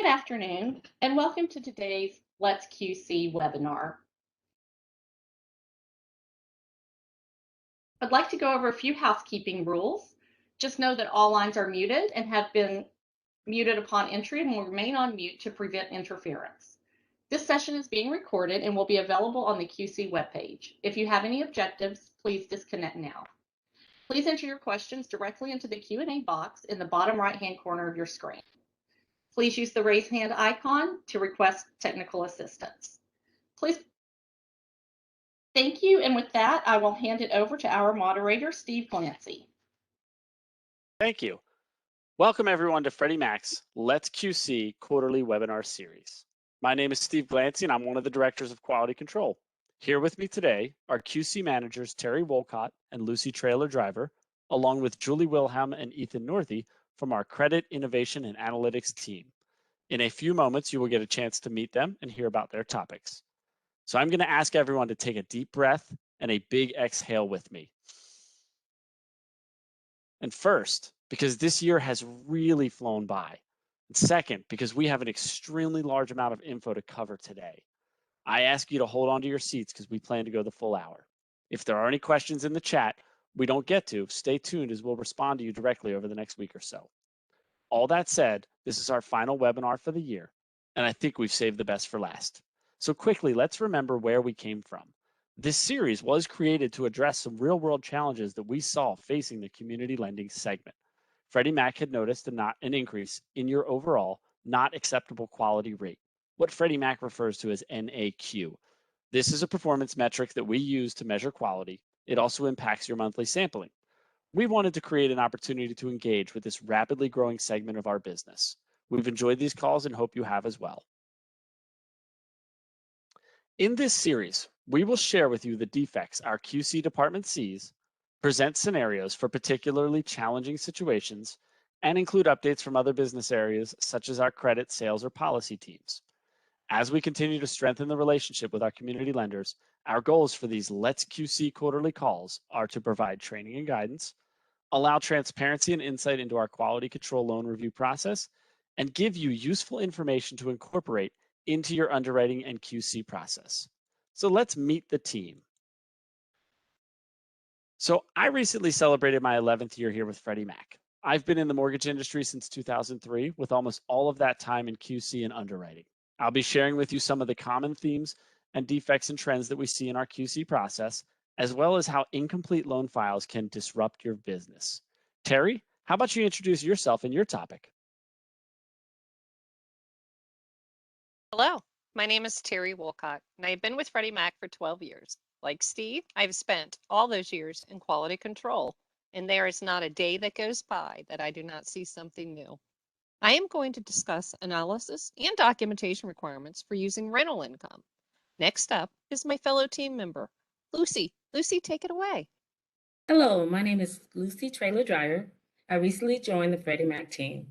afternoon, and welcome to today's Let's QC webinar. I'd like to go over a few housekeeping rules. Just know that all lines are muted and have been muted upon entry and will remain on mute to prevent interference. This session is being recorded and will be available on the QC webpage. If you have any objectives, please disconnect now. Please enter your questions directly into the Q&A box in the bottom right-hand corner of your screen. Please use the raise hand icon to request technical assistance. Please. Thank you, and with that, I will hand it over to our moderator, Steve Glancy. Thank you. Welcome everyone to Freddie Mac's Let's QC quarterly webinar series. My name is Steve Glancy and I'm one of the directors of quality control. Here with me today are QC managers Terry Wolcott and Lucy Trailer Driver, along with Julie Wilhelm and Ethan Northey from our Credit, Innovation, and Analytics team. In a few moments, you will get a chance to meet them and hear about their topics. So I'm going to ask everyone to take a deep breath and a big exhale with me. And first, because this year has really flown by. And second, because we have an extremely large amount of info to cover today. I ask you to hold on to your seats because we plan to go the full hour. If there are any questions in the chat we don't get to, stay tuned as we'll respond to you directly over the next week or so. All that said, this is our final webinar for the year, and I think we've saved the best for last. So quickly, let's remember where we came from. This series was created to address some real-world challenges that we saw facing the community lending segment. Freddie Mac had noticed an increase in your overall not acceptable quality rate, what Freddie Mac refers to as NAQ. This is a performance metric that we use to measure quality. It also impacts your monthly sampling. We wanted to create an opportunity to engage with this rapidly growing segment of our business. We've enjoyed these calls and hope you have as well. In this series, we will share with you the defects our QC department sees, present scenarios for particularly challenging situations, and include updates from other business areas such as our credit, sales, or policy teams. As we continue to strengthen the relationship with our community lenders, our goals for these Let's QC quarterly calls are to provide training and guidance, allow transparency and insight into our quality control loan review process, and give you useful information to incorporate into your underwriting and QC process. So let's meet the team. So I recently celebrated my 11th year here with Freddie Mac. I've been in the mortgage industry since 2003, with almost all of that time in QC and underwriting. I'll be sharing with you some of the common themes and defects and trends that we see in our QC process, as well as how incomplete loan files can disrupt your business. Terry, how about you introduce yourself and your topic? Hello, my name is Terry Wolcott, and I've been with Freddie Mac for 12 years. Like Steve, I've spent all those years in quality control, and there is not a day that goes by that I do not see something new. I am going to discuss analysis and documentation requirements for using rental income. Next up is my fellow team member, Lucy. Lucy, take it away. Hello, my name is Lucy Trailer Driver. I recently joined the Freddie Mac team.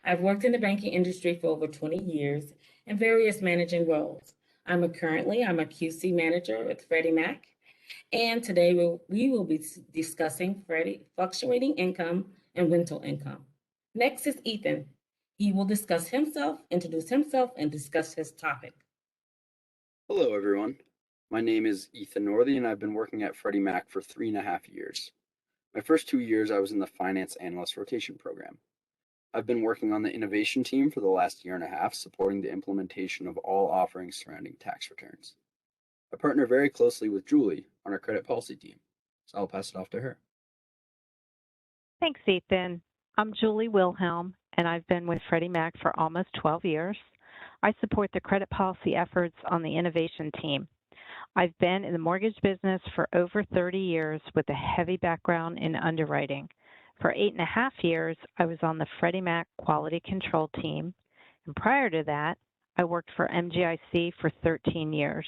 I've worked in the banking industry for over 20 years in various managing roles. Currently I'm a QC manager with Freddie Mac, and today we will be discussing fluctuating income and rental income. Next is Ethan. He will introduce himself, and discuss his topic. Hello, everyone. My name is Ethan Northey, and I've been working at Freddie Mac for 3.5 years. My first 2 years, I was in the finance analyst rotation program. I've been working on the innovation team for the last 1.5 years, supporting the implementation of all offerings surrounding tax returns. I partner very closely with Julie on our credit policy team, so I'll pass it off to her. Thanks, Ethan. I'm Julie Wilhelm, and I've been with Freddie Mac for almost 12 years. I support the credit policy efforts on the innovation team. I've been in the mortgage business for over 30 years with a heavy background in underwriting. For 8.5 years, I was on the Freddie Mac quality control team, and prior to that, I worked for MGIC for 13 years.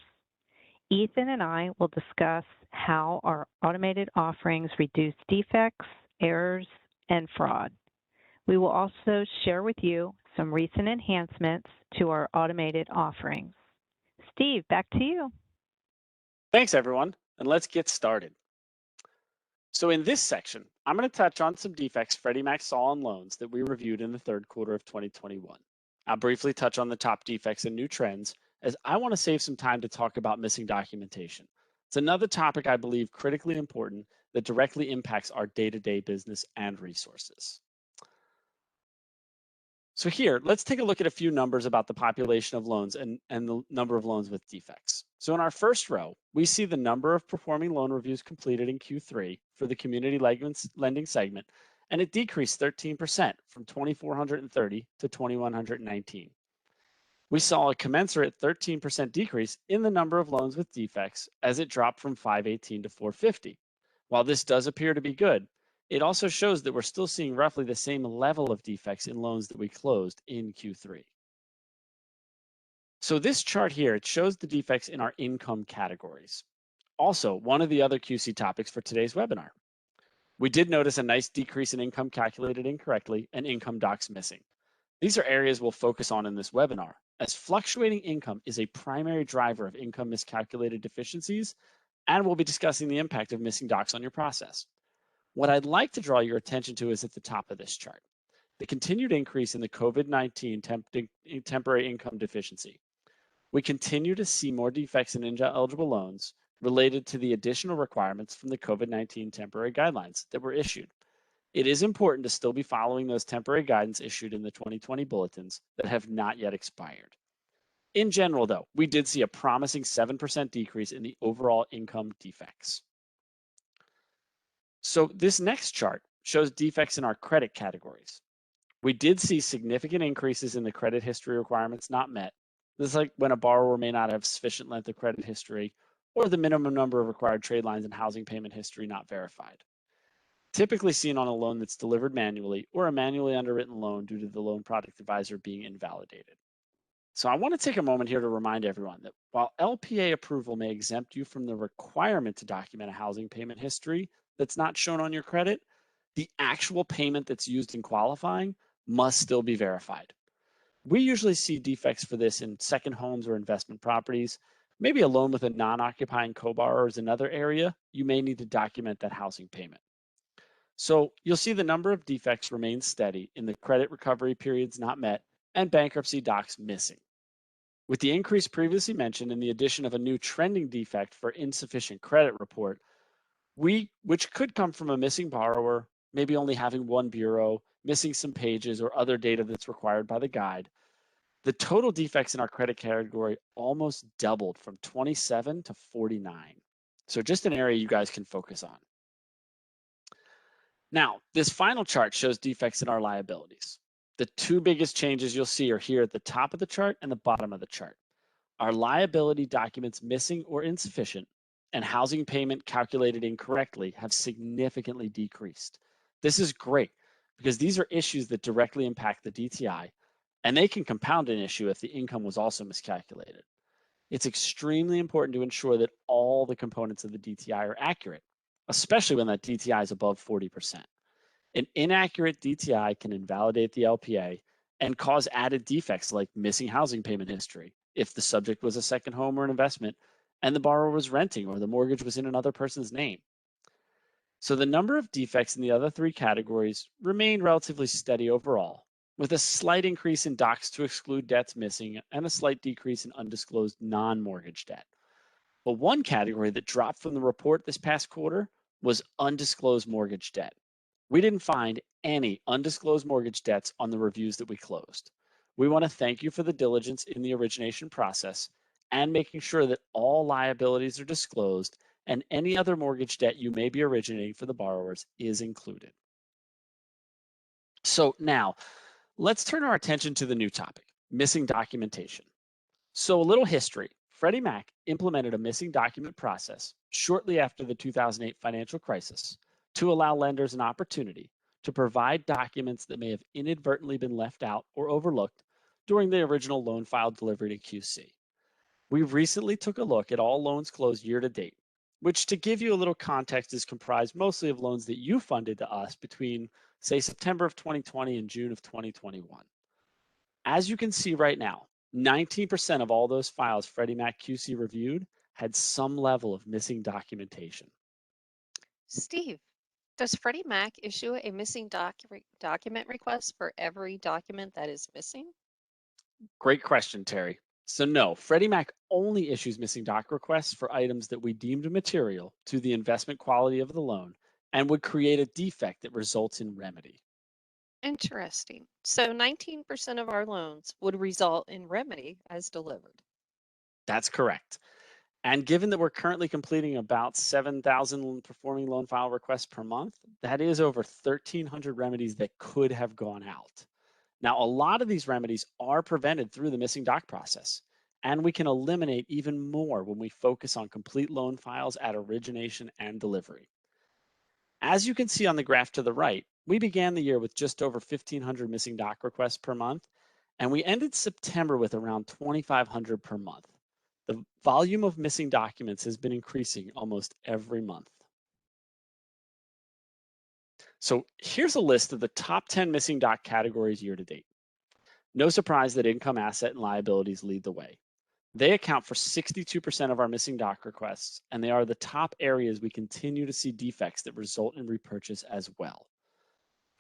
Ethan and I will discuss how our automated offerings reduce defects, errors, and fraud. We will also share with you some recent enhancements to our automated offerings. Steve, back to you. Thanks, everyone, and let's get started. So in this section, I'm going to touch on some defects Freddie Mac saw on loans that we reviewed in the third quarter of 2021. I'll briefly touch on the top defects and new trends, as I want to save some time to talk about missing documentation. It's another topic I believe critically important that directly impacts our day-to-day business and resources. So here, let's take a look at a few numbers about the population of loans and the number of loans with defects. So in our first row, we see the number of performing loan reviews completed in Q3 for the community lending segment, and it decreased 13% from 2,430 to 2,119. We saw a commensurate 13% decrease in the number of loans with defects as it dropped from 518 to 450. While this does appear to be good, it also shows that we're still seeing roughly the same level of defects in loans that we closed in Q3. So this chart here, it shows the defects in our income categories. Also, one of the other QC topics for today's webinar. We did notice a nice decrease in income calculated incorrectly and income docs missing. These are areas we'll focus on in this webinar, as fluctuating income is a primary driver of income miscalculated deficiencies, and we'll be discussing the impact of missing docs on your process. What I'd like to draw your attention to is at the top of this chart, the continued increase in the COVID-19 temporary income deficiency. We continue to see more defects in eligible loans related to the additional requirements from the COVID-19 temporary guidelines that were issued. It is important to still be following those temporary guidance issued in the 2020 bulletins that have not yet expired. In general, though, we did see a promising 7% decrease in the overall income defects. So this next chart shows defects in our credit categories. We did see significant increases in the credit history requirements not met. This is like when a borrower may not have sufficient length of credit history or the minimum number of required trade lines and housing payment history not verified. Typically seen on a loan that's delivered manually or a manually underwritten loan due to the loan product advisor being invalidated. So I want to take a moment here to remind everyone that while LPA approval may exempt you from the requirement to document a housing payment history that's not shown on your credit, the actual payment that's used in qualifying must still be verified. We usually see defects for this in second homes or investment properties. Maybe a loan with a non-occupying co-borrower is another area you may need to document that housing payment. So you'll see the number of defects remains steady in the credit recovery periods not met and bankruptcy docs missing. With the increase previously mentioned and the addition of a new trending defect for insufficient credit report, which could come from a missing borrower, maybe only having one bureau, missing some pages or other data that's required by the guide, the total defects in our credit category almost doubled from 27 to 49. So just an area you guys can focus on. Now, this final chart shows defects in our liabilities. The two biggest changes you'll see are here at the top of the chart and the bottom of the chart. Our liability documents missing or insufficient and housing payment calculated incorrectly have significantly decreased. This is great because these are issues that directly impact the DTI, and they can compound an issue if the income was also miscalculated. It's extremely important to ensure that all the components of the DTI are accurate, especially when that DTI is above 40%. An inaccurate DTI can invalidate the LPA and cause added defects like missing housing payment history if the subject was a second home or an investment and the borrower was renting or the mortgage was in another person's name. So the number of defects in the other three categories remained relatively steady overall, with a slight increase in docs to exclude debts missing and a slight decrease in undisclosed non-mortgage debt. But one category that dropped from the report this past quarter was undisclosed mortgage debt. We didn't find any undisclosed mortgage debts on the reviews that we closed. We want to thank you for the diligence in the origination process and making sure that all liabilities are disclosed and any other mortgage debt you may be originating for the borrowers is included. So now, let's turn our attention to the new topic, missing documentation. So a little history. Freddie Mac implemented a missing document process shortly after the 2008 financial crisis to allow lenders an opportunity to provide documents that may have inadvertently been left out or overlooked during the original loan file delivery to QC. We recently took a look at all loans closed year to date, which, to give you a little context, is comprised mostly of loans that you funded to us between, say, September of 2020 and June of 2021. As you can see right now, 19% of all those files Freddie Mac QC reviewed had some level of missing documentation. Steve, does Freddie Mac issue a missing document request for every document that is missing? Great question, Terry. So no, Freddie Mac only issues missing doc requests for items that we deemed material to the investment quality of the loan and would create a defect that results in remedy. Interesting. So 19% of our loans would result in remedy as delivered. That's correct. And given that we're currently completing about 7,000 performing loan file requests per month, that is over 1,300 remedies that could have gone out. Now, a lot of these remedies are prevented through the missing doc process, and we can eliminate even more when we focus on complete loan files at origination and delivery. As you can see on the graph to the right, we began the year with just over 1,500 missing doc requests per month, and we ended September with around 2,500 per month. The volume of missing documents has been increasing almost every month. So here's a list of the top 10 missing doc categories year to date. No surprise that income, asset, and liabilities lead the way. They account for 62% of our missing doc requests, and they are the top areas we continue to see defects that result in repurchase as well.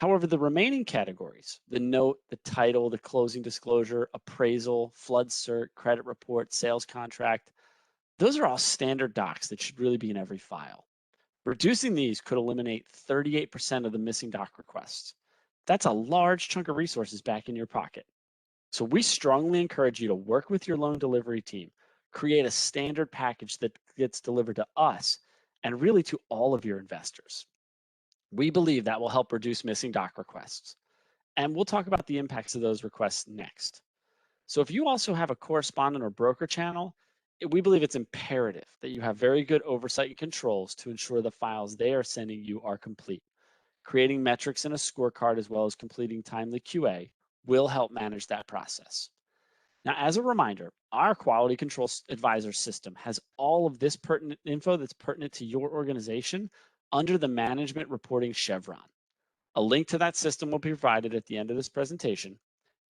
However, the remaining categories, the note, the title, the closing disclosure, appraisal, flood cert, credit report, sales contract, those are all standard docs that should really be in every file. Reducing these could eliminate 38% of the missing doc requests. That's a large chunk of resources back in your pocket. So we strongly encourage you to work with your loan delivery team, create a standard package that gets delivered to us and really to all of your investors. We believe that will help reduce missing doc requests. And we'll talk about the impacts of those requests next. So if you also have a correspondent or broker channel, we believe it's imperative that you have very good oversight and controls to ensure the files they are sending you are complete. Creating metrics in a scorecard as well as completing timely QA will help manage that process. Now, as a reminder, our quality control advisor system has all of this pertinent info that's pertinent to your organization under the management reporting chevron. A link to that system will be provided at the end of this presentation,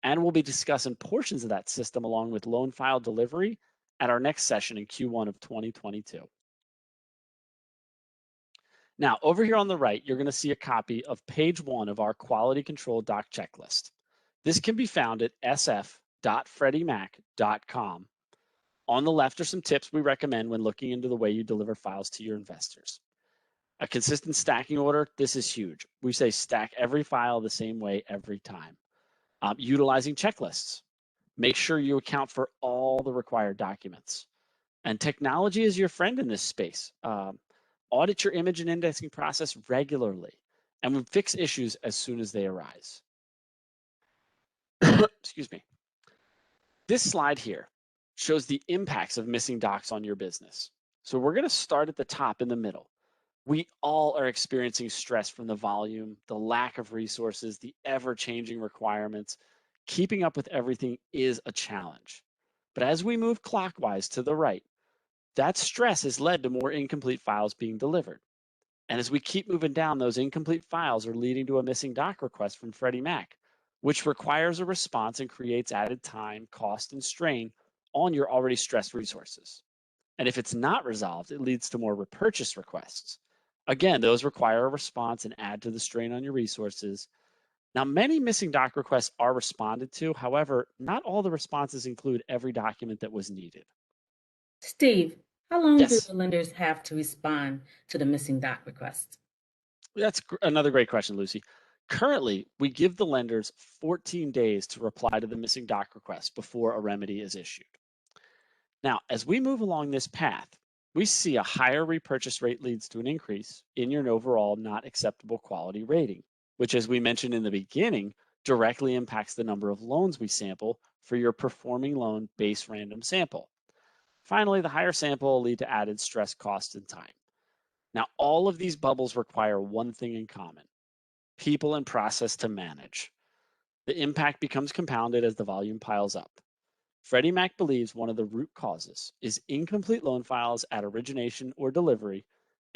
and we'll be discussing portions of that system along with loan file delivery at our next session in Q1 of 2022. Now, over here on the right, you're going to see a copy of page 1 of our quality control doc checklist. This can be found at sf.freddiemac.com. On the left are some tips we recommend when looking into the way you deliver files to your investors. A consistent stacking order, this is huge. We say stack every file the same way every time. Utilizing checklists. Make sure you account for all the required documents. And technology is your friend in this space. Audit your image and indexing process regularly, and fix issues as soon as they arise. Excuse me. This slide here shows the impacts of missing docs on your business. So we're going to start at the top in the middle. We all are experiencing stress from the volume, the lack of resources, the ever-changing requirements. Keeping up with everything is a challenge. But as we move clockwise to the right, that stress has led to more incomplete files being delivered. And as we keep moving down, those incomplete files are leading to a missing doc request from Freddie Mac, which requires a response and creates added time, cost, and strain on your already stressed resources. And if it's not resolved, it leads to more repurchase requests. Again, those require a response and add to the strain on your resources. Now, many missing doc requests are responded to. However, not all the responses include every document that was needed. Steve, how long do Yes. the lenders have to respond to the missing doc request? That's another great question, Lucy. Currently, we give the lenders 14 days to reply to the missing doc request before a remedy is issued. Now, as we move along this path, we see a higher repurchase rate leads to an increase in your overall not acceptable quality rating, which, as we mentioned in the beginning, directly impacts the number of loans we sample for your performing loan base random sample. Finally, the higher sample will lead to added stress, cost, and time. Now, all of these bubbles require one thing in common: people and process to manage. The impact becomes compounded as the volume piles up. Freddie Mac believes one of the root causes is incomplete loan files at origination or delivery,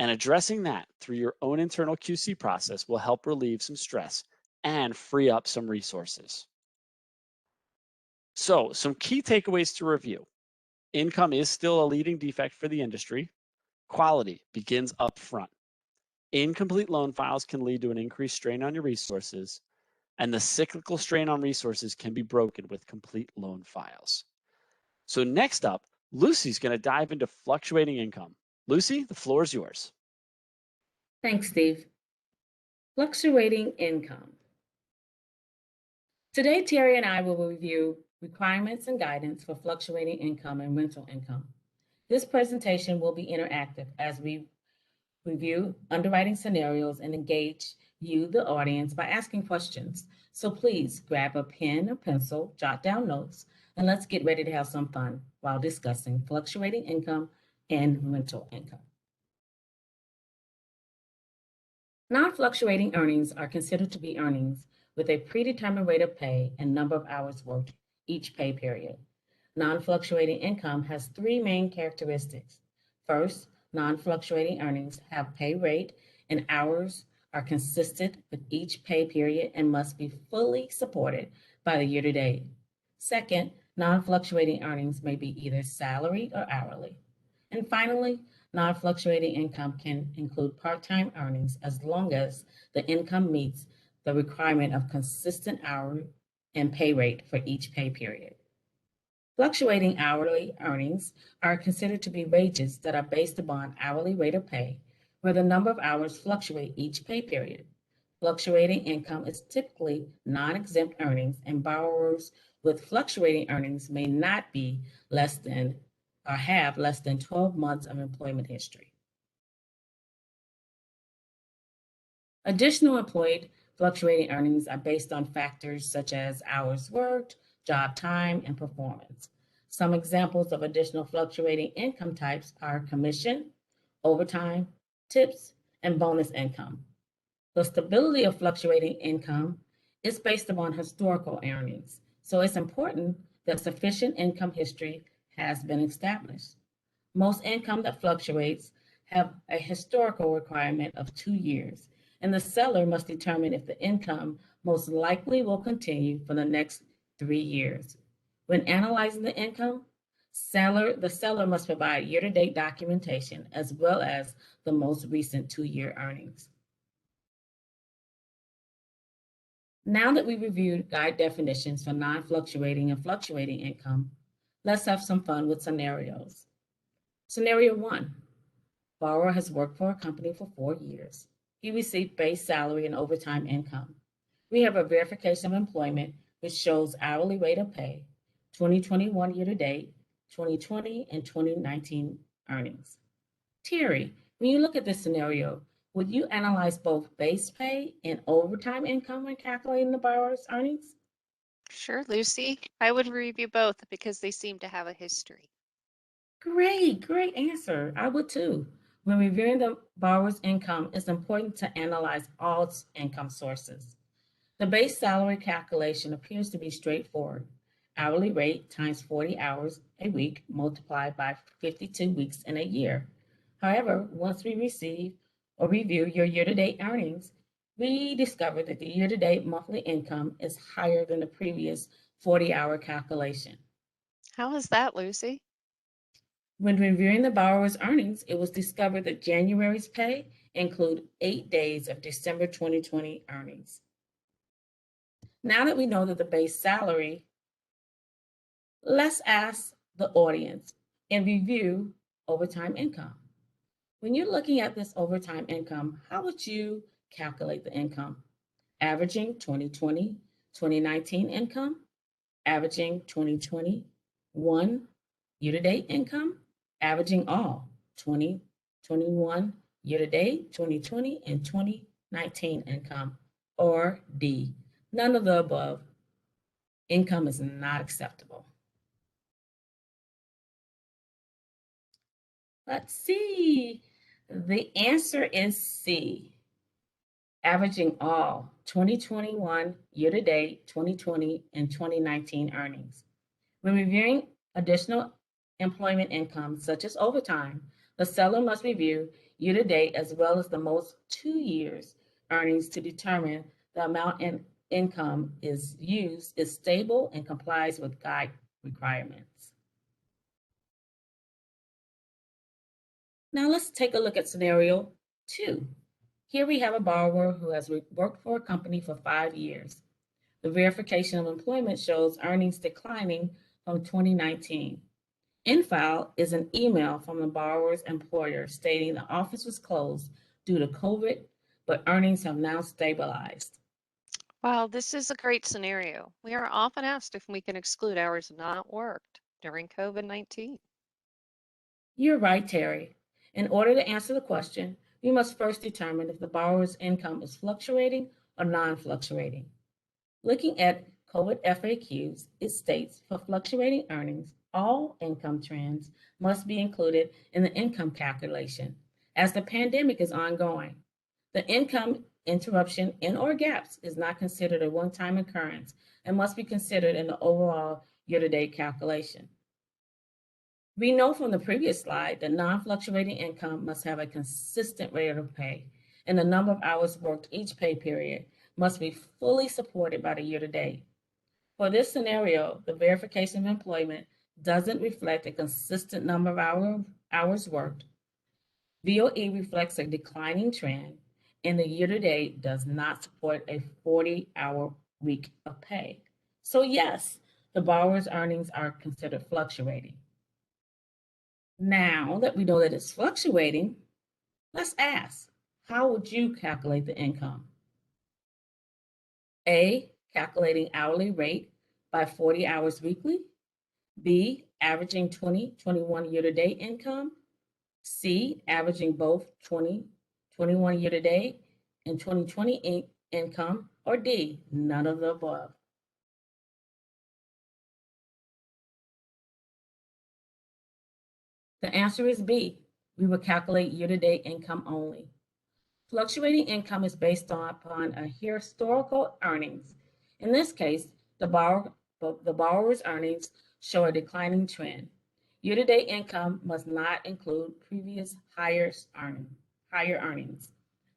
and addressing that through your own internal QC process will help relieve some stress and free up some resources. So, some key takeaways to review. Income is still a leading defect for the industry. Quality begins up front. Incomplete loan files can lead to an increased strain on your resources. and the cyclical strain on resources can be broken with complete loan files. So next up, Lucy's going to dive into fluctuating income. Lucy, the floor is yours. Thanks, Steve. Fluctuating income. Today, Terry and I will review requirements and guidance for fluctuating income and rental income. This presentation will be interactive as we review underwriting scenarios and engage you, the audience, by asking questions. So please grab a pen or pencil, jot down notes, and let's get ready to have some fun while discussing fluctuating income and rental income. Non-fluctuating earnings are considered to be earnings with a predetermined rate of pay and number of hours worked each pay period. Non-fluctuating income has three main characteristics. First, non-fluctuating earnings have pay rate and hours are consistent with each pay period and must be fully supported by the year-to-date. Second, non-fluctuating earnings may be either salaried or hourly. And finally, non-fluctuating income can include part-time earnings as long as the income meets the requirement of consistent hour and pay rate for each pay period. Fluctuating hourly earnings are considered to be wages that are based upon hourly rate of pay, where the number of hours fluctuate each pay period. Fluctuating income is typically non-exempt earnings, and borrowers with fluctuating earnings may not be less than or have less than 12 months of employment history. Additional employed fluctuating earnings are based on factors such as hours worked, job time, and performance. Some examples of additional fluctuating income types are commission, overtime, tips, and bonus income. The stability of fluctuating income is based upon historical earnings, so it's important that sufficient income history has been established. Most income that fluctuates have a historical requirement of 2 years, and the seller must determine if the income most likely will continue for the next 3 years. When analyzing the income, the seller must provide year-to-date documentation as well as the most recent 2-year earnings. Now that we reviewed guide definitions for non-fluctuating and fluctuating income, let's have some fun with scenarios. Scenario 1, borrower has worked for a company for 4 years. He received base salary and overtime income. We have a verification of employment, which shows hourly rate of pay, 2021 year-to-date, 2020 and 2019 earnings. Terry, when you look at this scenario, would you analyze both base pay and overtime income when calculating the borrower's earnings? Sure, Lucy. I would review both because they seem to have a history. Great answer. I would too. When reviewing the borrower's income, it's important to analyze all income sources. The base salary calculation appears to be straightforward. Hourly rate times 40 hours a week multiplied by 52 weeks in a year. However, once we receive or review your year-to-date earnings, we discover that the year-to-date monthly income is higher than the previous 40-hour calculation. How is that, Lucy? When reviewing the borrower's earnings, it was discovered that January's pay include 8 days of December 2020 earnings. Now that we know that the base salary, let's ask the audience and review overtime income. When you're looking at this overtime income, how would you calculate the income? Averaging 2020, 2019 income, averaging 2021 year-to-date income, averaging all 2021 year-to-date, 2020, and 2019 income, or D, none of the above. Income is not acceptable. Let's see. The answer is C, averaging all 2021 year-to-date, 2020, and 2019 earnings. When reviewing additional employment income, such as overtime, the seller must review year-to-date as well as the most 2 years earnings to determine the amount in income is used is stable and complies with guide requirements. Now let's take a look at scenario 2. Here we have a borrower who has worked for a company for 5 years. The verification of employment shows earnings declining from 2019. In-file is an email from the borrower's employer stating the office was closed due to COVID, but earnings have now stabilized. Well, this is a great scenario. We are often asked if we can exclude hours not worked during COVID-19. You're right, Terry. In order to answer the question, we must first determine if the borrower's income is fluctuating or non-fluctuating. Looking at COVID FAQs, it states for fluctuating earnings, all income trends must be included in the income calculation as the pandemic is ongoing. The income interruption and or gaps is not considered a one-time occurrence and must be considered in the overall year-to-date calculation. We know from the previous slide that non-fluctuating income must have a consistent rate of pay, and the number of hours worked each pay period must be fully supported by the year-to-date. For this scenario, the verification of employment doesn't reflect a consistent number of hours worked. VOE reflects a declining trend, and the year-to-date does not support a 40-hour week of pay. So yes, the borrower's earnings are considered fluctuating. Now that we know that it's fluctuating, let's ask, how would you calculate the income? A, calculating hourly rate by 40 hours weekly. B, averaging 2021 year-to-date income. C, averaging both 2021 year-to-date and 2020 income. Or D, none of the above. The answer is B. We will calculate year-to-date income only. Fluctuating income is based upon a historical earnings. In this case, the borrower's earnings show a declining trend. Year-to-date income must not include previous higher earnings.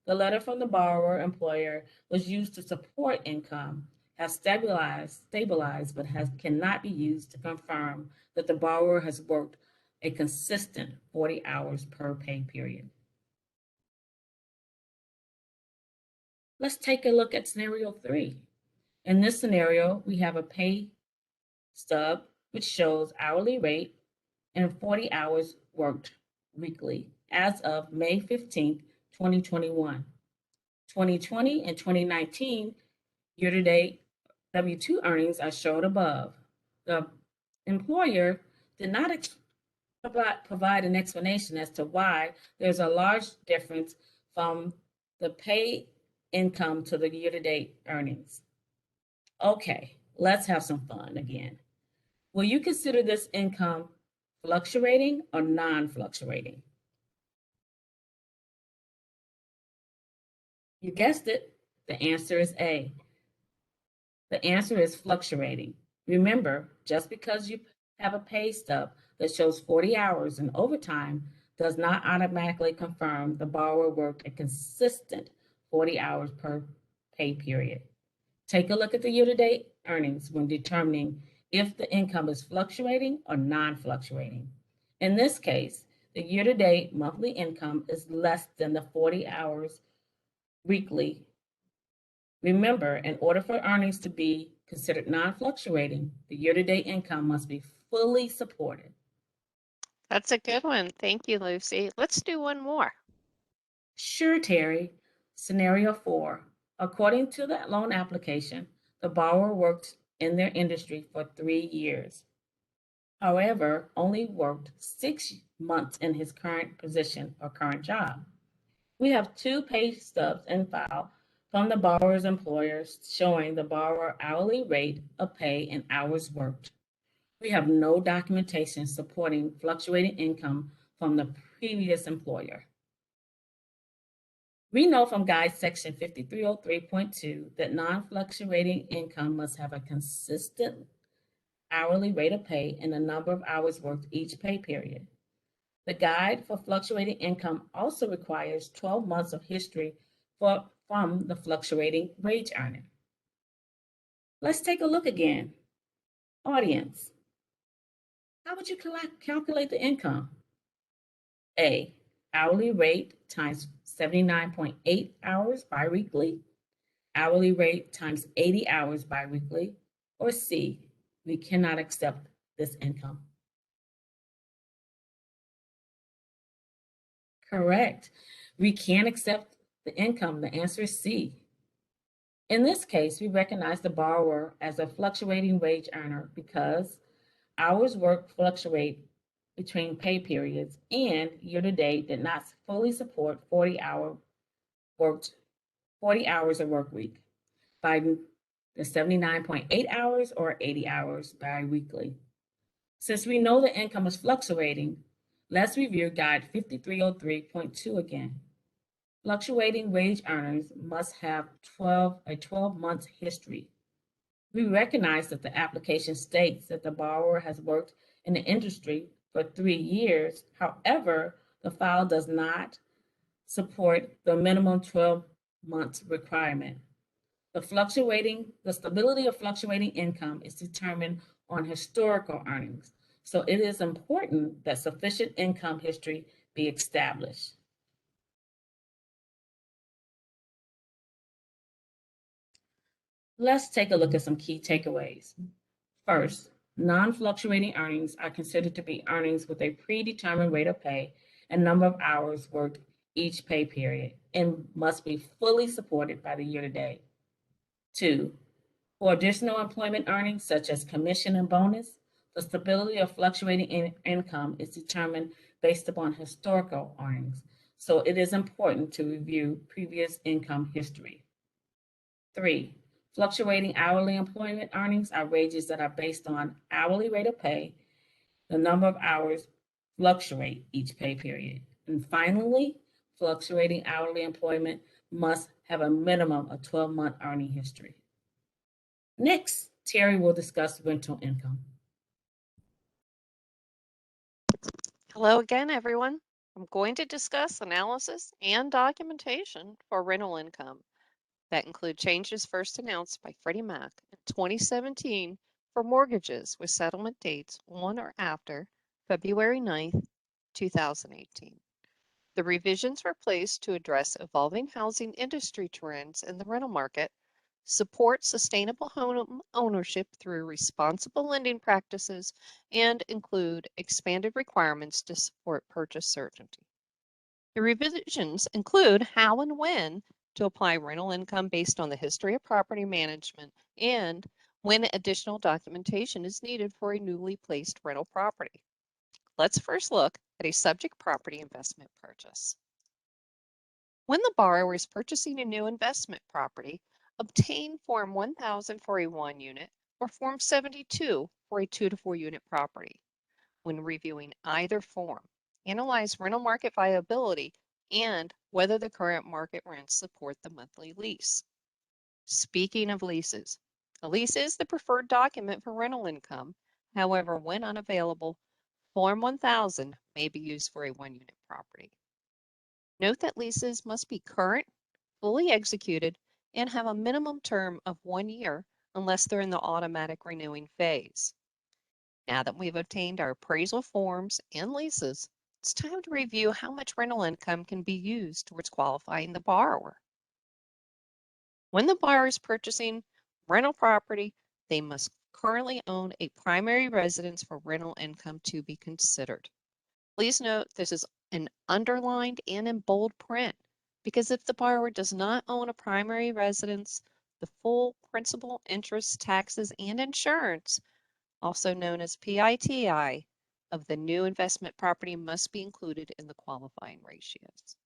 The letter from the borrower employer was used to support income, has stabilized, but cannot be used to confirm that the borrower has worked a consistent 40 hours per pay period. Let's take a look at scenario 3. In this scenario, we have a pay stub which shows hourly rate and 40 hours worked weekly as of May 15th, 2021. 2020 and 2019 year-to-date W-2 earnings are shown above. The employer did not provide an explanation as to why there's a large difference from the pay income to the year-to-date earnings. Okay, let's have some fun again. Will you consider this income fluctuating or non-fluctuating? You guessed it, the answer is A. The answer is fluctuating. Remember, just because you have a pay stub that shows 40 hours in overtime does not automatically confirm the borrower worked a consistent 40 hours per pay period. Take a look at the year-to-date earnings when determining if the income is fluctuating or non-fluctuating. In this case, the year-to-date monthly income is less than the 40 hours weekly. Remember, in order for earnings to be considered non-fluctuating, the year-to-date income must be fully supported. That's a good one. Thank you, Lucy. Let's do one more. Sure, Terry. Scenario 4. According to the loan application, the borrower worked in their industry for 3 years. However, only worked 6 months in his current position or current job. We have 2 pay stubs in file from the borrower's employers showing the borrower hourly rate of pay and hours worked. We have no documentation supporting fluctuating income from the previous employer. We know from Guide Section 5303.2 that non-fluctuating income must have a consistent hourly rate of pay and the number of hours worked each pay period. The Guide for Fluctuating Income also requires 12 months of history from the fluctuating wage earning. Let's take a look again. Audience, how would you calculate the income? A, hourly rate times 79.8 hours biweekly. hourly rate times 80 hours biweekly, or C, we cannot accept this income? Correct. We can accept the income. The answer is C. In this case, we recognize the borrower as a fluctuating wage earner because hours worked fluctuate between pay periods, and year-to-date did not fully support 40 hours a work week by the 79.8 hours or 80 hours biweekly. Since we know the income is fluctuating, let's review Guide 5303.2 again. Fluctuating wage earners must have a 12-month history. We recognize that the application states that the borrower has worked in the industry for 3 years. However, the file does not support the minimum 12 months requirement. The stability of fluctuating income is determined on historical earnings. So it is important that sufficient income history be established. Let's take a look at some key takeaways. First, non-fluctuating earnings are considered to be earnings with a predetermined rate of pay and number of hours worked each pay period and must be fully supported by the year-to-date. 2, for additional employment earnings such as commission and bonus, the stability of fluctuating income is determined based upon historical earnings. So it is important to review previous income history. 3, fluctuating hourly employment earnings are wages that are based on hourly rate of pay. The number of hours fluctuate each pay period. And finally, fluctuating hourly employment must have a minimum of 12-month earning history. Next, Terry will discuss rental income. Hello again, everyone. I'm going to discuss analysis and documentation for rental income that include changes first announced by Freddie Mac in 2017 for mortgages with settlement dates on or after February 9th, 2018. The revisions were placed to address evolving housing industry trends in the rental market, support sustainable home ownership through responsible lending practices, and include expanded requirements to support purchase certainty. The revisions include how and when to apply rental income based on the history of property management and when additional documentation is needed for a newly placed rental property. Let's first look at a subject property investment purchase. When the borrower is purchasing a new investment property, obtain Form 1000 for a 1-unit or Form 72 for a 2 to 4 unit property. When reviewing either form, analyze rental market viability and whether the current market rents support the monthly lease. Speaking of leases, a lease is the preferred document for rental income. However, when unavailable, Form 1000 may be used for a 1-unit property. Note that leases must be current, fully executed, and have a minimum term of 1 year unless they're in the automatic renewing phase. Now that we've obtained our appraisal forms and leases, it's time to review how much rental income can be used towards qualifying the borrower. When the borrower is purchasing rental property, they must currently own a primary residence for rental income to be considered. Please note this is an underlined and in bold print because if the borrower does not own a primary residence, the full principal, interest, taxes, and insurance, also known as PITI, of the new investment property must be included in the qualifying ratios.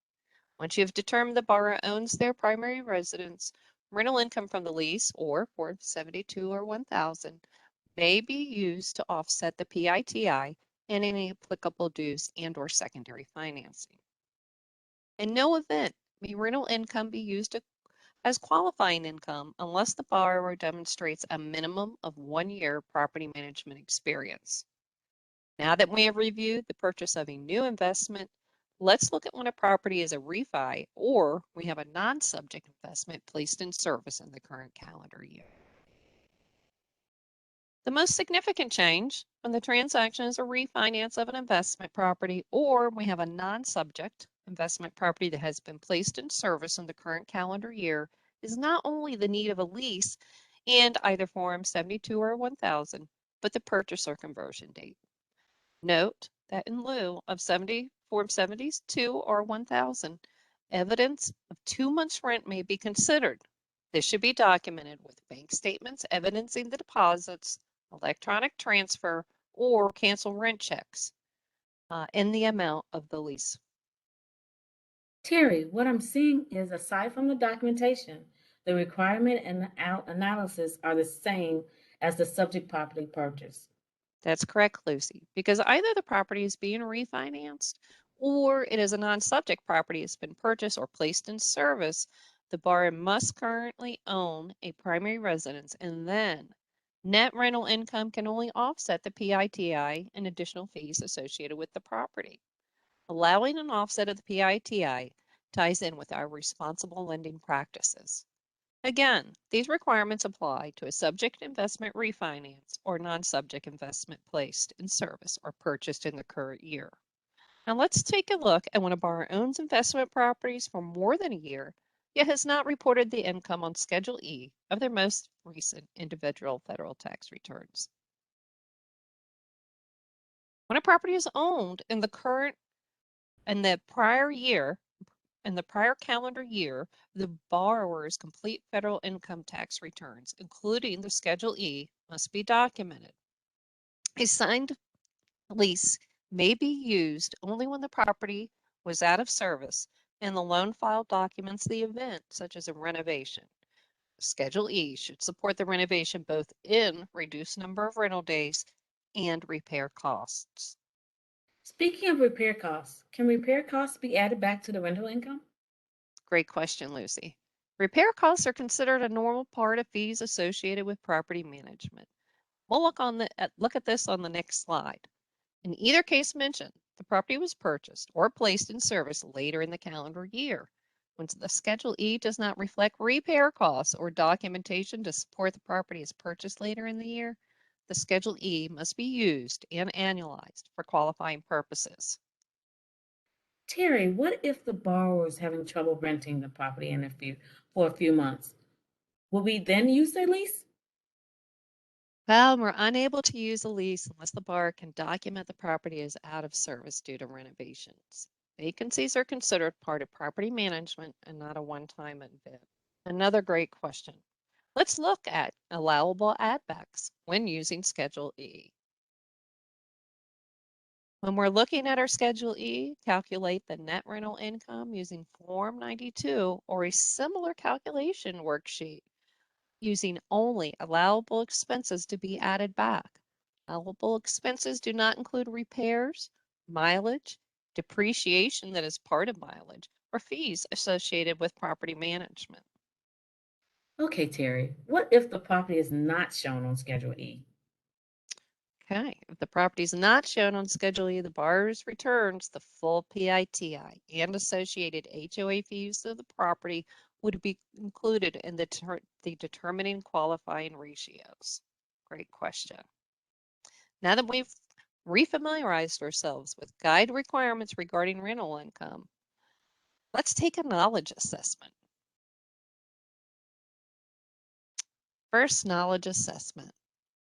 Once you have determined the borrower owns their primary residence, rental income from the lease or Form 72 or 1000 may be used to offset the PITI and any applicable dues and or secondary financing. In no event may rental income be used as qualifying income unless the borrower demonstrates a minimum of 1 year property management experience. Now that we have reviewed the purchase of a new investment, let's look at when a property is a refi or we have a non-subject investment placed in service in the current calendar year. The most significant change when the transaction is a refinance of an investment property or we have a non-subject investment property that has been placed in service in the current calendar year is not only the need of a lease and either Form 72 or 1000, but the purchase or conversion date. Note that in lieu of Form 72 or 1000, evidence of 2 months' rent may be considered. This should be documented with bank statements evidencing the deposits, electronic transfer, or cancel rent checks in the amount of the lease. Terry, what I'm seeing is aside from the documentation, the requirement and the analysis are the same as the subject property purchase. That's correct, Lucy, because either the property is being refinanced or it is a non-subject property that's been purchased or placed in service, the borrower must currently own a primary residence, and then net rental income can only offset the PITI and additional fees associated with the property. Allowing an offset of the PITI ties in with our responsible lending practices. Again, these requirements apply to a subject investment refinance or non-subject investment placed in service or purchased in the current year. Now let's take a look at when a borrower owns investment properties for more than a year, yet has not reported the income on Schedule E of their most recent individual federal tax returns. When a property is owned in the prior calendar year, the borrower's complete federal income tax returns, including the Schedule E, must be documented. A signed lease may be used only when the property was out of service and the loan file documents the event, such as a renovation. Schedule E should support the renovation both in reduced number of rental days and repair costs. Speaking of repair costs, can repair costs be added back to the rental income? Great question, Lucy. Repair costs are considered a normal part of fees associated with property management. We'll look at this on the next slide. In either case mentioned, the property was purchased or placed in service later in the calendar year. When the Schedule E does not reflect repair costs or documentation to support the property is purchased later in the year, the Schedule E must be used and annualized for qualifying purposes. Terry, what if the borrower is having trouble renting the property for a few months? Will we then use their lease? Well, we're unable to use a lease unless the borrower can document the property is out of service due to renovations. Vacancies are considered part of property management and not a one-time event. Another great question. Let's look at allowable add-backs when using Schedule E. When we're looking at our Schedule E, calculate the net rental income using Form 92 or a similar calculation worksheet using only allowable expenses to be added back. Allowable expenses do not include repairs, mileage, depreciation that is part of mileage, or fees associated with property management. Okay, Terry, what if the property is not shown on Schedule E? Okay, if the property is not shown on Schedule E, the borrower's returns the full PITI and associated HOA fees of the property would be included in the determining qualifying ratios. Great question. Now that we've refamiliarized ourselves with guide requirements regarding rental income, let's take a knowledge assessment. First, knowledge assessment.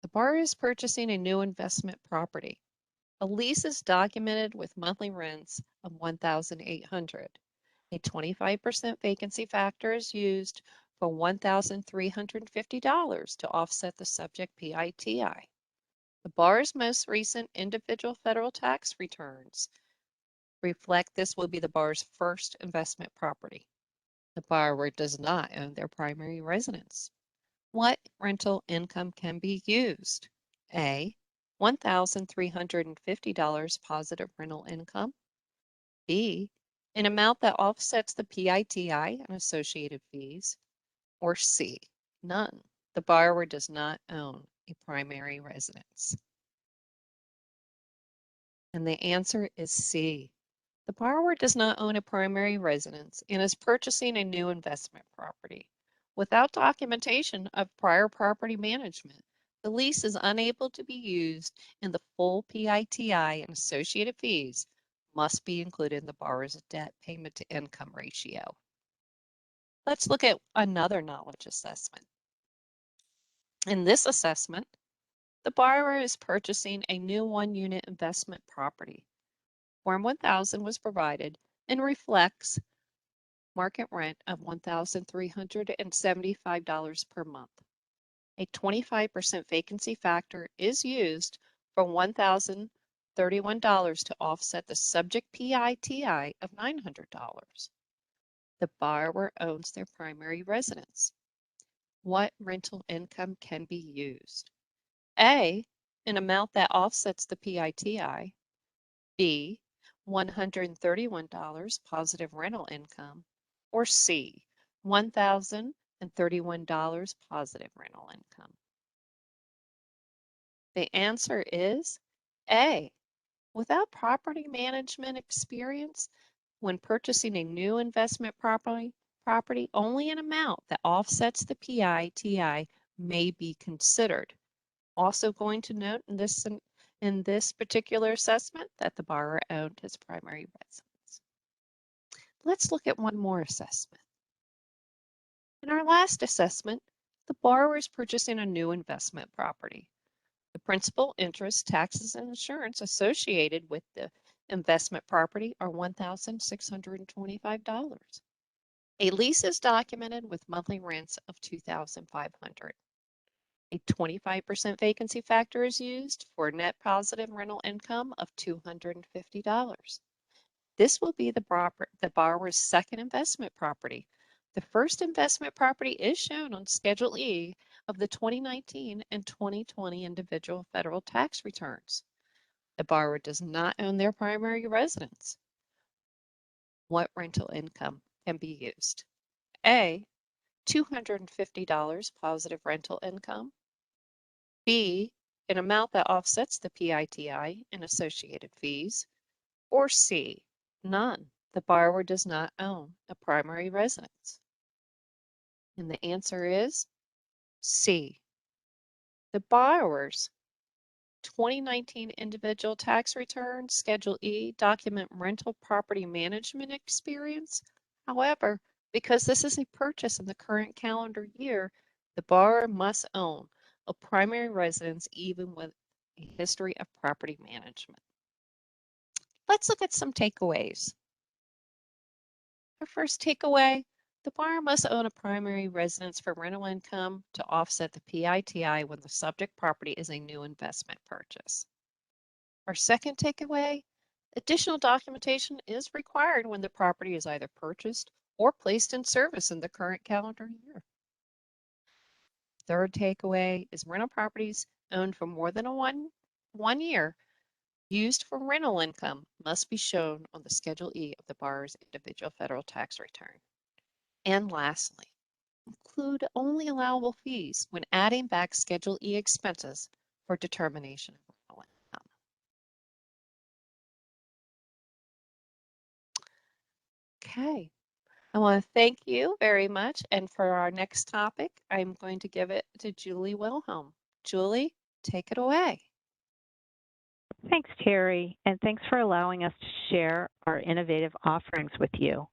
The borrower is purchasing a new investment property. A lease is documented with monthly rents of $1,800. A 25% vacancy factor is used for $1,350 to offset the subject PITI. The borrower's most recent individual federal tax returns reflect this will be the borrower's first investment property. The borrower does not own their primary residence. What rental income can be used? A, $1,350 positive rental income. B, an amount that offsets the PITI and associated fees. Or C, none. The borrower does not own a primary residence. And the answer is C. The borrower does not own a primary residence and is purchasing a new investment property. Without documentation of prior property management, the lease is unable to be used and the full PITI and associated fees must be included in the borrower's debt payment to income ratio. Let's look at another knowledge assessment. In this assessment, the borrower is purchasing a new one-unit investment property. Form 1000 was provided and reflects market rent of $1,375 per month. A 25% vacancy factor is used for $1,031 to offset the subject PITI of $900. The borrower owns their primary residence. What rental income can be used? A, an amount that offsets the PITI. B, $131 positive rental income. Or C, $1,031 positive rental income. The answer is A. Without property management experience, when purchasing a new investment property, only an amount that offsets the PITI may be considered. Also going to note in this particular assessment that the borrower owned his primary residence. Let's look at one more assessment. In our last assessment, the borrower is purchasing a new investment property. The principal, interest, taxes, and insurance associated with the investment property are $1,625. A lease is documented with monthly rents of $2,500. A 25% vacancy factor is used for net positive rental income of $250. This will be the borrower's second investment property. The first investment property is shown on Schedule E of the 2019 and 2020 individual federal tax returns. The borrower does not own their primary residence. What rental income can be used? A, $250 positive rental income. B, an amount that offsets the PITI and associated fees. Or C, none. The borrower does not own a primary residence. And the answer is C. The borrower's 2019 individual tax return, Schedule E, document rental property management experience. However, because this is a purchase in the current calendar year, the borrower must own a primary residence even with a history of property management. Let's look at some takeaways. Our first takeaway, the borrower must own a primary residence for rental income to offset the PITI when the subject property is a new investment purchase. Our second takeaway, additional documentation is required when the property is either purchased or placed in service in the current calendar year. Third takeaway is rental properties owned for more than one year used for rental income must be shown on the Schedule E of the borrower's individual federal tax return. And lastly, include only allowable fees when adding back Schedule E expenses for determination of rental income. Okay, I want to thank you very much. And for our next topic, I'm going to give it to Julie Wilhelm. Julie, take it away. Thanks, Terry, and thanks for allowing us to share our innovative offerings with you.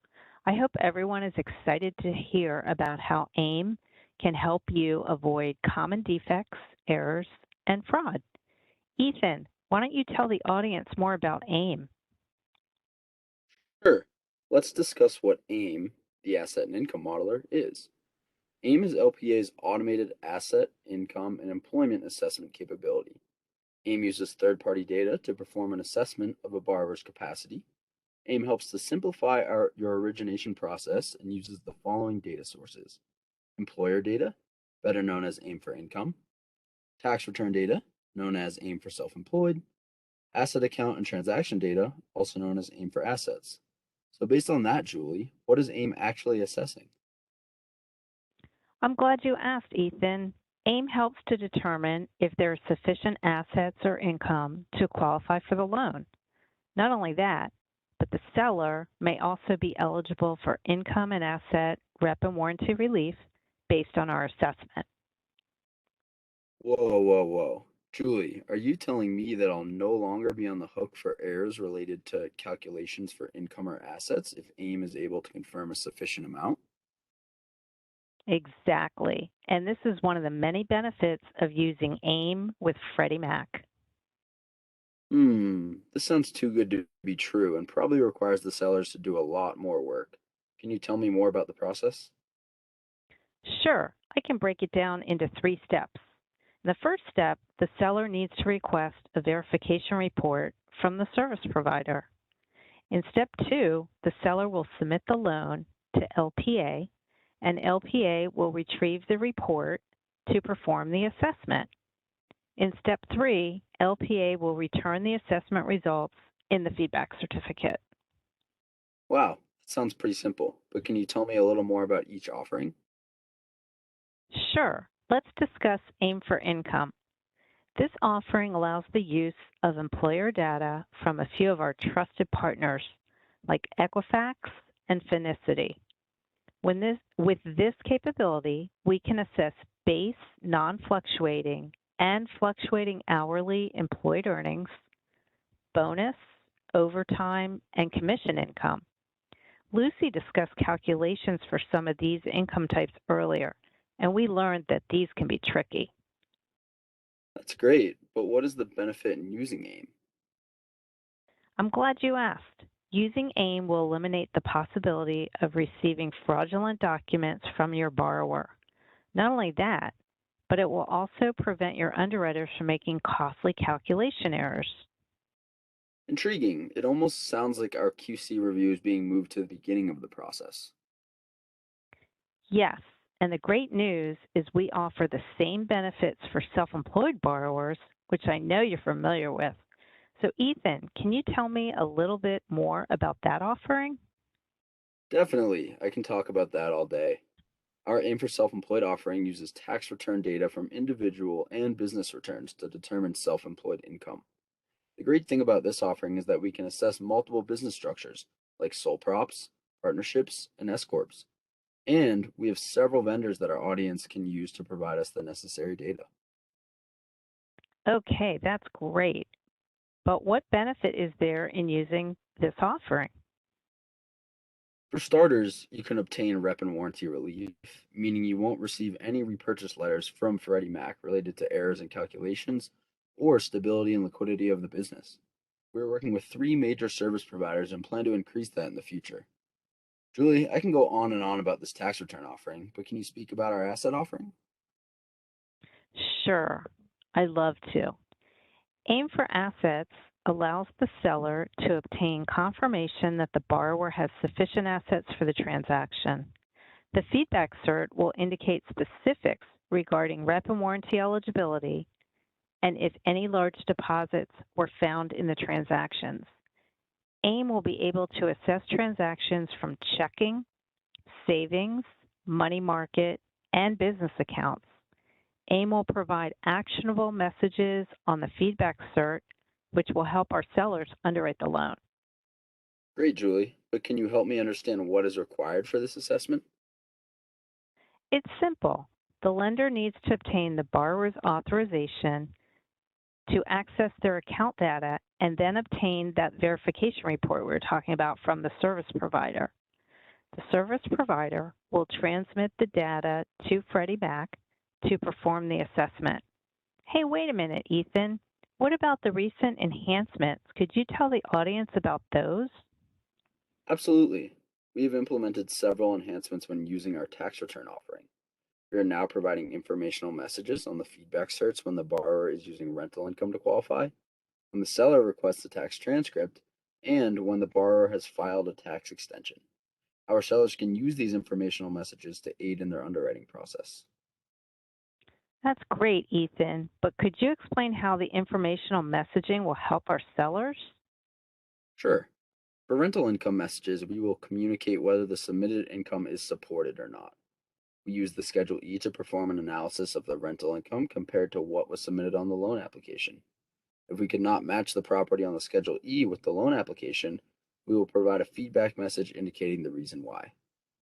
I hope everyone is excited to hear about how AIM can help you avoid common defects, errors, and fraud. Ethan, why don't you tell the audience more about AIM? Sure. Let's discuss what AIM, the Asset and Income Modeler, is. AIM is LPA's automated asset, income, and employment assessment capability. AIM uses third-party data to perform an assessment of a borrower's capacity. AIM helps to simplify your origination process and uses the following data sources: employer data, better known as AIM for income; tax return data, known as AIM for self-employed; asset account and transaction data, also known as AIM for assets. So based on that, Julie, what is AIM actually assessing? I'm glad you asked, Ethan. AIM helps to determine if there are sufficient assets or income to qualify for the loan. Not only that, but the seller may also be eligible for income and asset rep and warranty relief based on our assessment. Whoa. Julie, are you telling me that I'll no longer be on the hook for errors related to calculations for income or assets if AIM is able to confirm a sufficient amount? Exactly. And this is one of the many benefits of using AIM with Freddie Mac. This sounds too good to be true and probably requires the sellers to do a lot more work. Can you tell me more about the process? Sure, I can break it down into 3 steps. In the first step, the seller needs to request a verification report from the service provider. In step 2, the seller will submit the loan to LPA, and LPA will retrieve the report to perform the assessment. In step 3, LPA will return the assessment results in the feedback certificate. Wow, that sounds pretty simple, but can you tell me a little more about each offering? Sure, let's discuss AIM for Income. This offering allows the use of employer data from a few of our trusted partners like Equifax and Finicity. With this capability, we can assess base, non-fluctuating, and fluctuating hourly employed earnings, bonus, overtime, and commission income. Lucy discussed calculations for some of these income types earlier, and we learned that these can be tricky. That's great, but what is the benefit in using AIM? I'm glad you asked. Using AIM will eliminate the possibility of receiving fraudulent documents from your borrower. Not only that, but it will also prevent your underwriters from making costly calculation errors. Intriguing. It almost sounds like our QC review is being moved to the beginning of the process. Yes, and the great news is we offer the same benefits for self-employed borrowers, which I know you're familiar with. So Ethan, can you tell me a little bit more about that offering? Definitely, I can talk about that all day. Our AIM for Self-Employed offering uses tax return data from individual and business returns to determine self-employed income. The great thing about this offering is that we can assess multiple business structures, like sole props, partnerships, and S corps. And we have several vendors that our audience can use to provide us the necessary data. Okay, that's great. But what benefit is there in using this offering? For starters, you can obtain rep and warranty relief, meaning you won't receive any repurchase letters from Freddie Mac related to errors in calculations or stability and liquidity of the business. We're working with 3 major service providers and plan to increase that in the future. Julie, I can go on and on about this tax return offering, but can you speak about our asset offering? Sure, I'd love to. AIM for Assets allows the seller to obtain confirmation that the borrower has sufficient assets for the transaction. The feedback cert will indicate specifics regarding rep and warranty eligibility and if any large deposits were found in the transactions. AIM will be able to assess transactions from checking, savings, money market, and business accounts. AIM will provide actionable messages on the feedback cert, which will help our sellers underwrite the loan. Great, Julie, but can you help me understand what is required for this assessment? It's simple. The lender needs to obtain the borrower's authorization to access their account data and then obtain that verification report we were talking about from the service provider. The service provider will transmit the data to Freddie Mac to perform the assessment. Hey, wait a minute, Ethan. What about the recent enhancements? Could you tell the audience about those? Absolutely. We have implemented several enhancements when using our tax return offering. We are now providing informational messages on the feedback certs when the borrower is using rental income to qualify, when the seller requests a tax transcript, and when the borrower has filed a tax extension. Our sellers can use these informational messages to aid in their underwriting process. That's great, Ethan. But could you explain how the informational messaging will help our sellers? Sure. For rental income messages, we will communicate whether the submitted income is supported or not. We use the Schedule E to perform an analysis of the rental income compared to what was submitted on the loan application. If we could not match the property on the Schedule E with the loan application, we will provide a feedback message indicating the reason why.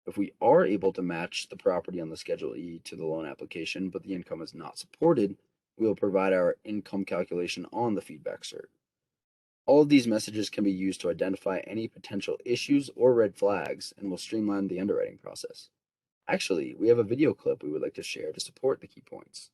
If we are able to match the property on the Schedule E to the loan application, but the income is not supported, we will provide our income calculation on the feedback cert. All of these messages can be used to identify any potential issues or red flags and will streamline the underwriting process. Actually, we have a video clip we would like to share to support the key points.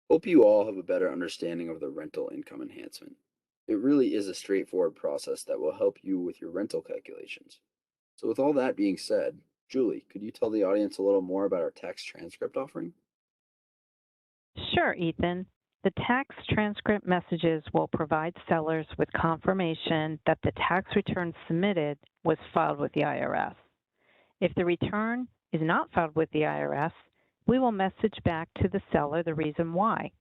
Hope you all have a better understanding of the rental income enhancement. It really is a straightforward process that will help you with your rental calculations. So with all that being said, Julie, could you tell the audience a little more about our tax transcript offering? Sure, Ethan. The tax transcript messages will provide sellers with confirmation that the tax return submitted was filed with the IRS. If the return is not filed with the IRS, we will message back to the seller the reason why.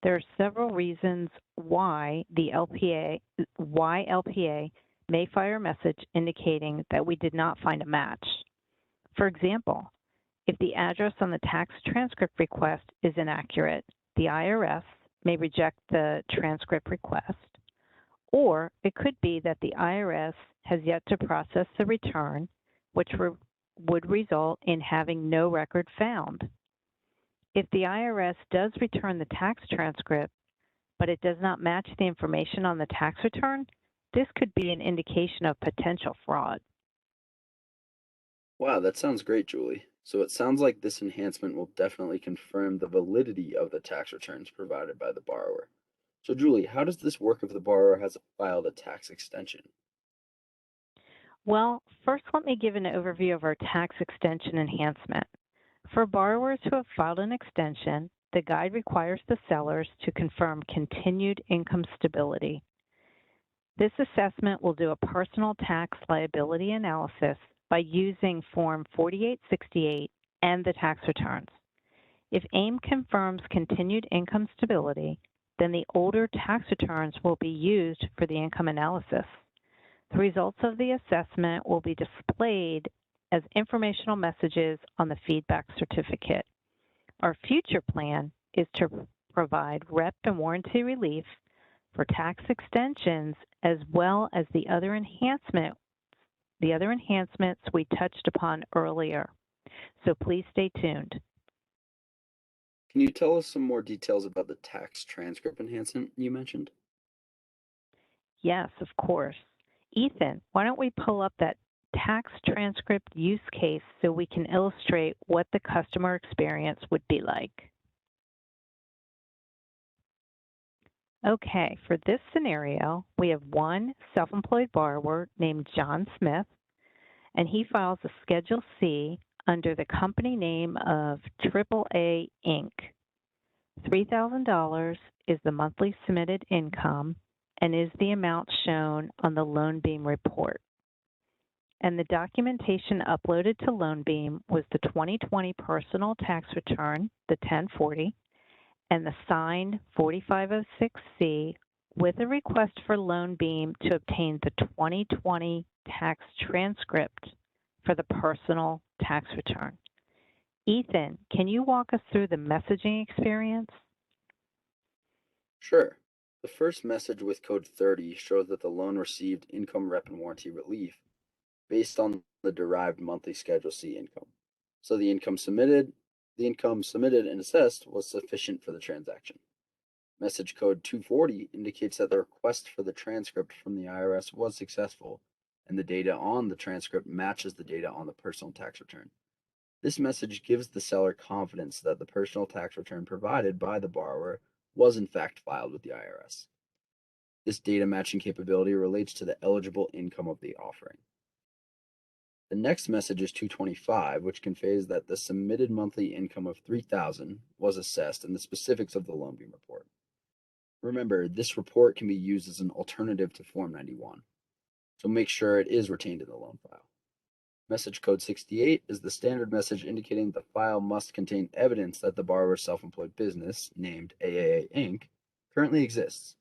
There are several reasons why LPA may fire a message indicating that we did not find a match. For example, if the address on the tax transcript request is inaccurate, the IRS may reject the transcript request, or it could be that the IRS has yet to process the return, which would result in having no record found. If the IRS does return the tax transcript, but it does not match the information on the tax return, this could be an indication of potential fraud. Wow, that sounds great, Julie. So it sounds like this enhancement will definitely confirm the validity of the tax returns provided by the borrower. So Julie, how does this work if the borrower has filed a tax extension? Well, first let me give an overview of our tax extension enhancement. For borrowers who have filed an extension, the guide requires the sellers to confirm continued income stability. This assessment will do a personal tax liability analysis by using Form 4868 and the tax returns. If AIM confirms continued income stability, then the older tax returns will be used for the income analysis. The results of the assessment will be displayed as informational messages on the feedback certificate. Our future plan is to provide rep and warranty relief for tax extensions as well as the other enhancements we touched upon earlier. So please stay tuned. Can you tell us some more details about the tax transcript enhancement you mentioned? Yes, of course. Ethan, why don't we pull up that tax transcript use case so we can illustrate what the customer experience would be like? Okay, for this scenario, we have one self-employed borrower named John Smith, and he files a Schedule C under the company name of AAA Inc. $3,000 is the monthly submitted income and is the amount shown on the LoanBeam report. And the documentation uploaded to LoanBeam was the 2020 personal tax return, the 1040, and the signed 4506C with a request for LoanBeam to obtain the 2020 tax transcript for the personal tax return. Ethan, can you walk us through the messaging experience? Sure. The first message with code 30 shows that the loan received income rep and warranty relief based on the derived monthly Schedule C income. So the income submitted and assessed was sufficient for the transaction. Message code 240 indicates that the request for the transcript from the IRS was successful, and the data on the transcript matches the data on the personal tax return. This message gives the seller confidence that the personal tax return provided by the borrower was in fact filed with the IRS. This data matching capability relates to the eligible income of the offering. The next message is 225, which conveys that the submitted monthly income of $3,000 was assessed and the specifics of the LoanBeam report. Remember, this report can be used as an alternative to Form 91, so make sure it is retained in the loan file. Message code 68 is the standard message indicating the file must contain evidence that the borrower's self-employed business, named AAA Inc., currently exists.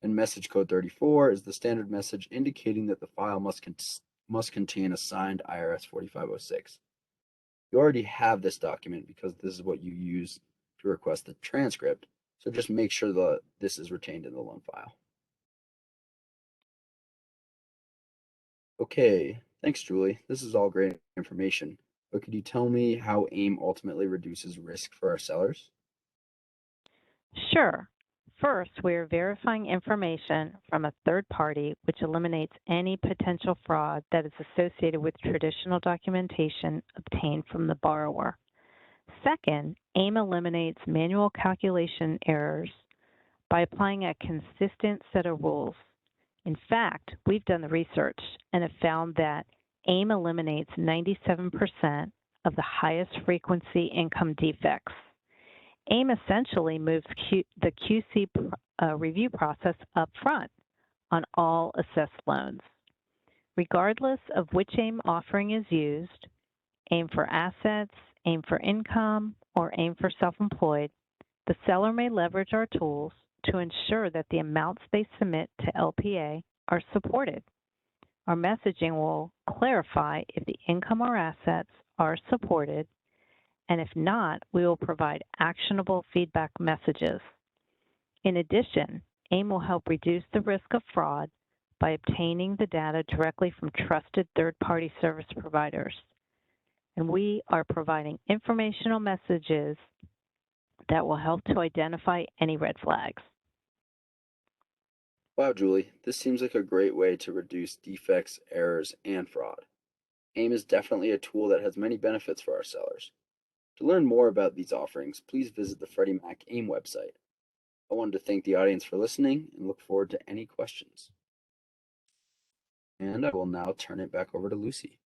And message code 34 is the standard message indicating that the file must contain a signed IRS 4506. You already have this document because this is what you use to request the transcript, so just make sure that this is retained in the loan file. Okay, thanks, Julie. This is all great information, but could you tell me how AIM ultimately reduces risk for our sellers? Sure. First, we are verifying information from a third party, which eliminates any potential fraud that is associated with traditional documentation obtained from the borrower. Second, AIM eliminates manual calculation errors by applying a consistent set of rules. In fact, we've done the research and have found that AIM eliminates 97% of the highest frequency income defects. AIM essentially moves the QC review process up front on all assessed loans. Regardless of which AIM offering is used, AIM for assets, AIM for income, or AIM for self-employed, the seller may leverage our tools to ensure that the amounts they submit to LPA are supported. Our messaging will clarify if the income or assets are supported, and if not, we will provide actionable feedback messages. In addition, AIM will help reduce the risk of fraud by obtaining the data directly from trusted third-party service providers. And we are providing informational messages that will help to identify any red flags. Wow, Julie, this seems like a great way to reduce defects, errors, and fraud. AIM is definitely a tool that has many benefits for our sellers. To learn more about these offerings, please visit the Freddie Mac AIM website. I wanted to thank the audience for listening and look forward to any questions. And I will now turn it back over to Lucy.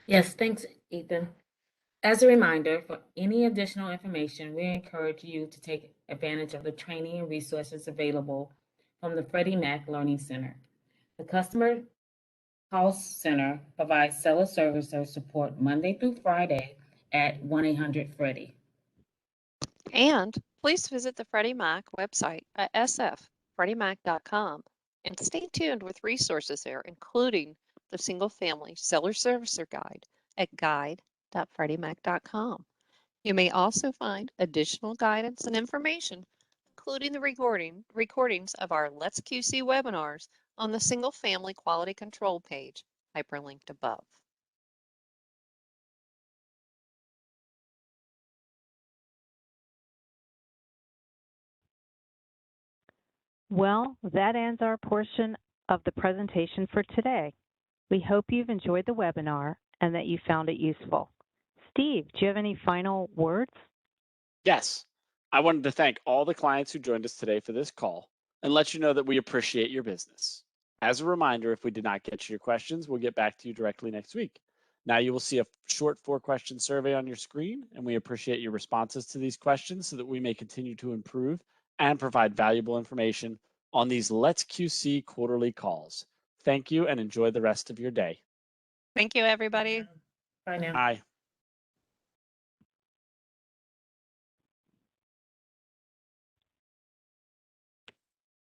Yes, thanks, Ethan. As a reminder, for any additional information, we encourage you to take advantage of the training and resources available from the Freddie Mac Learning Center. The Customer House Center provides seller servicer support Monday through Friday at 1-800-FREDDIE. And please visit the Freddie Mac website at sffreddiemac.com and stay tuned with resources there, including the Single Family Seller Servicer Guide at guide.freddiemac.com. You may also find additional guidance and information, including the recordings of our Let's QC webinars on the Single Family Quality Control page, hyperlinked above. Well, that ends our portion of the presentation for today. We hope you've enjoyed the webinar and that you found it useful. Steve, do you have any final words? Yes, I wanted to thank all the clients who joined us today for this call and let you know that we appreciate your business. As a reminder, if we did not get to your questions, we'll get back to you directly next week. Now you will see a short 4-question survey on your screen, and we appreciate your responses to these questions so that we may continue to improve and provide valuable information on these Let's QC quarterly calls. Thank you and enjoy the rest of your day. Thank you, everybody. Bye now. Bye.